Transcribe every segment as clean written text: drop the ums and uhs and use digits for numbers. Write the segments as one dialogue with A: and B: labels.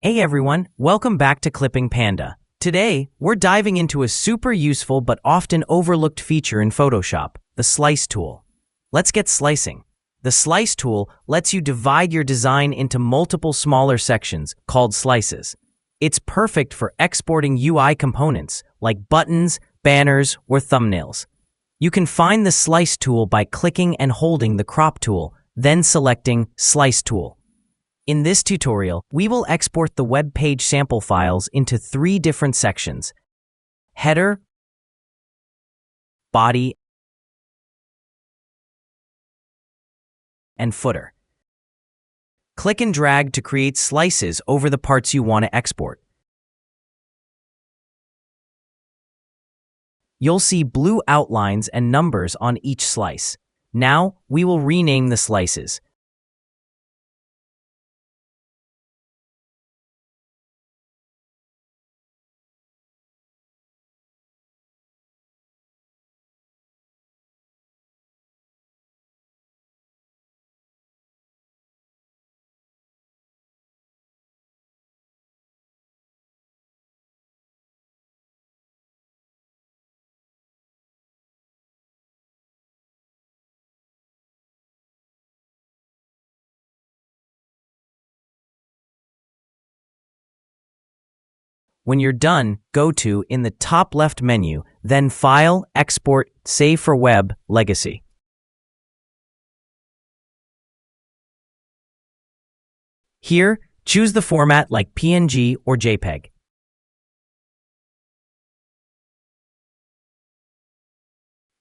A: Hey everyone, welcome back to Clipping Panda. Today, we're diving into a super useful but often overlooked feature in Photoshop, the Slice tool. Let's get slicing. The Slice tool lets you divide your design into multiple smaller sections called slices. It's perfect for exporting UI components like buttons, banners, or thumbnails. You can find the Slice tool by clicking and holding the Crop tool, then selecting Slice tool. In this tutorial, we will export the web page sample files into 3 different sections: header, body, and footer. Click and drag to create slices over the parts you want to export. You'll see blue outlines and numbers on each slice. Now, we will rename the slices. When you're done, go to in the top left menu, then File, Export, Save for Web, Legacy. Here, choose the format like PNG or JPEG.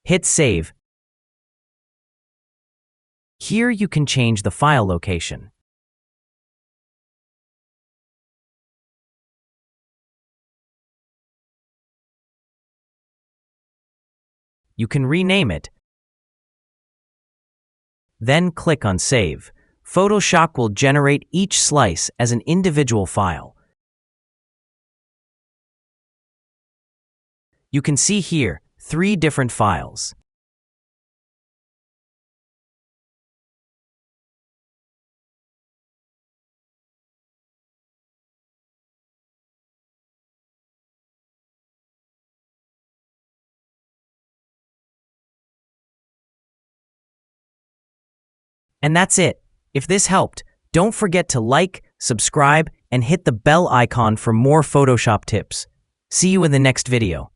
A: Hit Save. Here you can change the file location. You can rename it. Then click on Save. Photoshop will generate each slice as an individual file. You can see here 3 different files. And that's it. If this helped, don't forget to like, subscribe, and hit the bell icon for more Photoshop tips. See you in the next video.